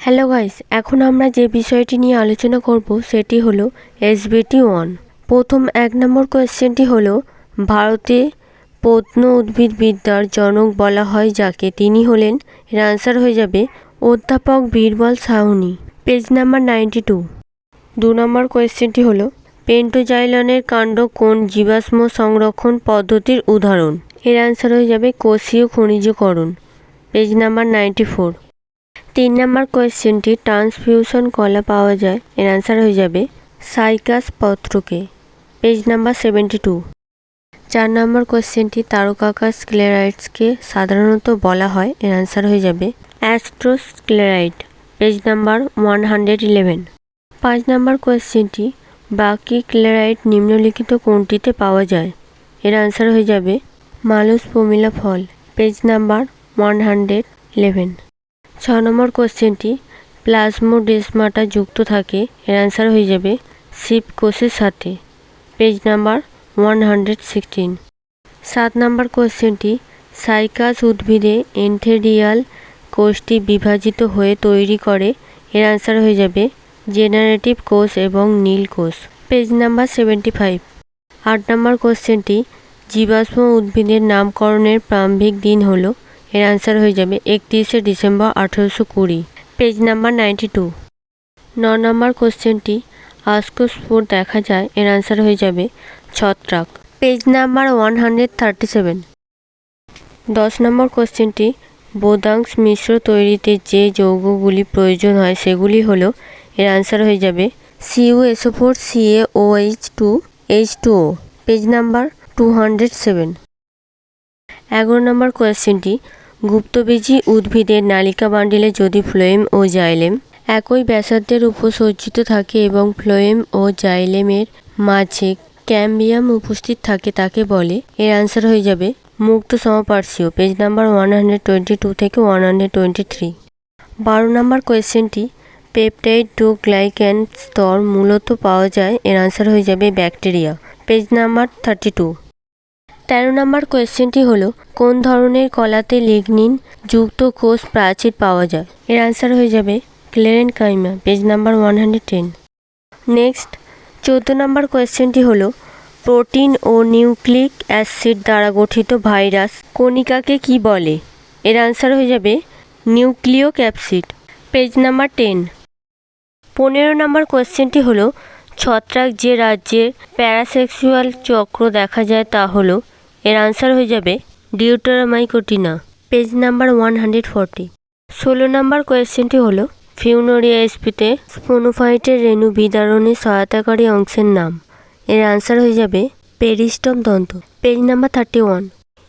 Hello guys, এখন আমরা যে বিষয়টি নিয়ে আলোচনা করব সেটি হলো SBT 1। প্রথম 1 নম্বর কোয়েশ্চেনটি হলো ভারতে প্রত্ন উদ্ভিদবিদ্যার জনক বলা হয় যাকে, তিনি হলেন, এর আনসার হয়ে যাবে অধ্যাপক বীরবল সাহনি, পেজ নাম্বার 92। 2 নম্বর কোয়েশ্চেনটি হলো পেন্টোজাইলনের কাণ্ড কোন জীবাশ্ম সংরক্ষণ পদ্ধতির উদাহরণ? এর আনসার হয়ে যাবে কোষীয় খনিজকরণ, পেজ নাম্বার 94। 3 নম্বর কোয়েশ্চেনটি ট্রান্সফিউশন কলা পাওয়া যায়, এর আনসার হয়ে যাবে সাইকাস পত্রকে, পেজ নাম্বার 72। 4 নম্বর কোয়েশ্চেনটি তারকাকার স্ক্লেরাইডসকে সাধারণত বলা হয়, এর আনসার হয়ে যাবে অ্যাস্ট্রোস্ক্লেরাইড, পেজ নাম্বার 111। 5 নম্বর কোয়েশ্চেনটি ব্রাকিক্লেরাইড নিম্নলিখিত কোনটিতে পাওয়া যায়? এর আনসার হয়ে যাবে মালুস পমিলা ফল, পেজ নাম্বার 111। 6 নম্বর কোয়েশ্চেনটি প্লাজমোডেসমাটা যুক্ত থাকে, এর আনসার হয়ে যাবে শিব কোষের সাথে, পেজ নাম্বার 116। 7 নম্বর কোয়েশ্চেনটি সাইকাস উদ্ভিদে এন্থেরিয়াল কোষটি বিভাজিত হয়ে তৈরি করে, এর আনসার হয়ে যাবে জেনারেটিভ কোষ এবং নীল কোষ, পেজ নাম্বার 75। 8 নম্বর কোয়েশ্চেনটি জীবাশ্ম উদ্ভিদের নামকরণের প্রারম্ভিক দিন হলো, এর আনসার হয়ে যাবে 31শে ডিসেম্বর 1820, পেজ নাম্বার 92। 9 নম্বর কোয়েশ্চেনটি আস্কোস্পোর দেখা যায়, এর আনসার হয়ে যাবে ছত্রাক, পেজ নাম্বার 137। 10 নম্বর কোয়েশ্চেনটি বোদাংশ মিশ্র তৈরিতে যে যৌগগুলি প্রয়োজন হয় সেগুলি হলো, এর আনসার হয়ে যাবে CuSO4 CaOH2 H2O, page number 207। 11 নম্বর কোয়েশ্চেনটি গুপ্তবীজী উদ্ভিদের নালিকা বান্ডিলে যদি ফ্লোয়েম ও জাইলেম একই ব্যাসার্ধের উপর সজ্জিত থাকে এবং ফ্লোয়েম ও জাইলেমের মাঝে ক্যাম্বিয়াম উপস্থিত থাকে তাকে বলে, এর আনসার হয়ে যাবে মুক্ত সমপার্শ্বীয়, পেজ নাম্বার 122 থেকে 123। 12 নম্বর কোয়েশ্চেনটি পেপটাইড টু গ্লাইক্যান স্তর মূলত পাওয়া যায়, এর আনসার হয়ে যাবে ব্যাকটেরিয়া, পেজ নাম্বার 32। 13 নম্বর কোয়েশ্চেনটি হলো কোন ধরনের কলাতে লিগনিন যুক্ত কোষ প্রাচীর পাওয়া যায়? এর আনসার হয়ে যাবে ক্লেরেনকাইমা, পেজ নাম্বার 110। নেক্সট 14 নম্বর কোয়েশ্চেনটি হলো প্রোটিন ও নিউক্লিক অ্যাসিড দ্বারা গঠিত ভাইরাস কণিকাকে কি বলে? এর আনসার হয়ে যাবে নিউক্লিও ক্যাপসিড, পেজ নাম্বার 10। 15 নম্বর কোয়েশ্চেনটি হলো ছত্রাক যে রাজ্যের প্যারাসেক্সুয়াল চক্র দেখা যায় তা হলো, এর আনসার হয়ে যাবে ডিউটেরামাইকোটিনা, পেজ নাম্বার 140। 16 নম্বর কোয়েশ্চেনটি হলো ফিউনোরিয়া স্পিতে স্পোনোফাইটের রেণু বিদারণে সহায়তাকারী অংশের নাম, এর আনসার হয়ে যাবে পেরিস্টম তন্তু, পেজ নাম্বার 31।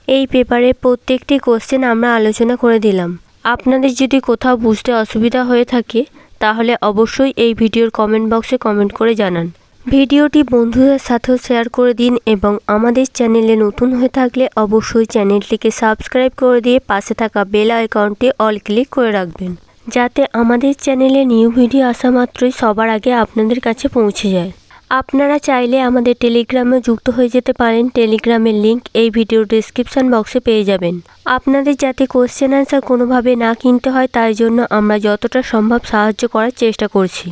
এই পেপারে প্রত্যেকটি কোশ্চেন আমরা আলোচনা করে দিলাম। আপনাদের যদি কোথাও বুঝতে অসুবিধা হয়ে থাকে তাহলে অবশ্যই এই ভিডিওর কমেন্ট বক্সে কমেন্ট করে জানান। ভিডিওটি বন্ধুদের সাথেও শেয়ার করে দিন এবং আমাদের চ্যানেলে নতুন হয়ে থাকলে অবশ্যই চ্যানেলটিকে সাবস্ক্রাইব করে দিয়ে পাশে থাকা বেল আইকনটি অল ক্লিক করে রাখবেন, যাতে আমাদের চ্যানেলে নিউ ভিডিও আসা মাত্রই সবার আগে আপনাদের কাছে পৌঁছে যায়। আপনারা চাইলে আমাদের টেলিগ্রামে যুক্ত হয়ে যেতে পারেন, টেলিগ্রামের লিংক এই ভিডিওর ডেসক্রিপশন বক্সে পেয়ে যাবেন। আপনাদের যাতে কোশ্চেন অ্যান্সার কোনোভাবে না কিনতে হয় তাই জন্য আমরা যতটা সম্ভব সাহায্য করার চেষ্টা করছি।